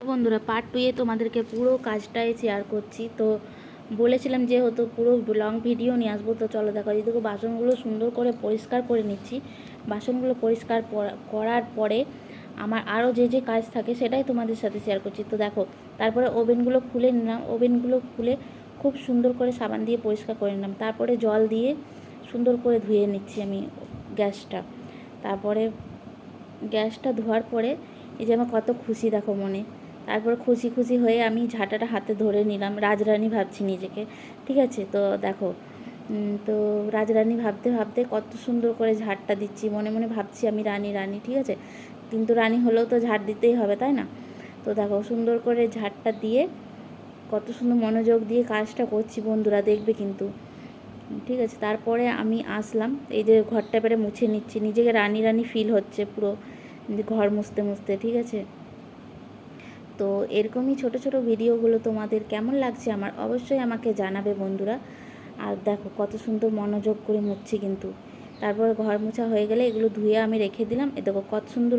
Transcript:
বন্ধুরা পার্ট 2 তোমাদেরকে পুরো কাজটাই শেয়ার করছি। তো বলেছিলাম যেহেতু পুরো লং ভিডিও নিয়ে আসবো, তো চলো দেখো এদিকে বাসনগুলো সুন্দর করে পরিষ্কার করে নিচ্ছি। বাসনগুলো পরিষ্কার করার পরে আমার আরও যে যে কাজ থাকে সেটাই তোমাদের সাথে শেয়ার করছি। তো দেখো তারপরে ওভেনগুলো খুলে নিলাম, ওভেনগুলো খুলে খুব সুন্দর করে সাবান দিয়ে পরিষ্কার করে নিলাম। তারপরে জল দিয়ে সুন্দর করে ধুয়ে নিচ্ছি আমি গ্যাসটা। তারপরে গ্যাসটা ধোয়ার পরে এই যে আমার কত খুশি দেখো মনে। তারপরে খুশি খুশি হয়ে আমি ঝাঁটাটা হাতে ধরে নিলাম, রাজরানী ভাবছি নিজেকে, ঠিক আছে। তো দেখো তো রাজরানী ভাবতে ভাবতে কত সুন্দর করে ঝাড়টা দিচ্ছি, মনে মনে ভাবছি আমি রানী রানী, ঠিক আছে। কিন্তু রানী হলেও তো ঝাড় দিতেই হবে, তাই না। তো দেখো সুন্দর করে ঝাড়টা দিয়ে কত সুন্দর মনোযোগ দিয়ে কাজটা করছি বন্ধুরা, দেখবে কিন্তু, ঠিক আছে। তারপরে আমি আসলাম, এই যে ঘরটা এবারে মুছে নিচ্ছি, নিজেকে রানী রানী ফিল হচ্ছে পুরো ঘর মুছতে মুছতে, ঠিক আছে। তো এরকমই ছোট ছোট ভিডিওগুলো তোমাদের কেমন লাগছে আমার অবশ্যই আমাকে জানাবে বন্ধুরা। আর দেখো কত সুন্দর মনোযোগ করে মুছছি কিন্তু। তারপর ঘর মোছা হয়ে গেলে এগুলো ধুয়ে আমি রেখে দিলাম, এ দেখো কত সুন্দর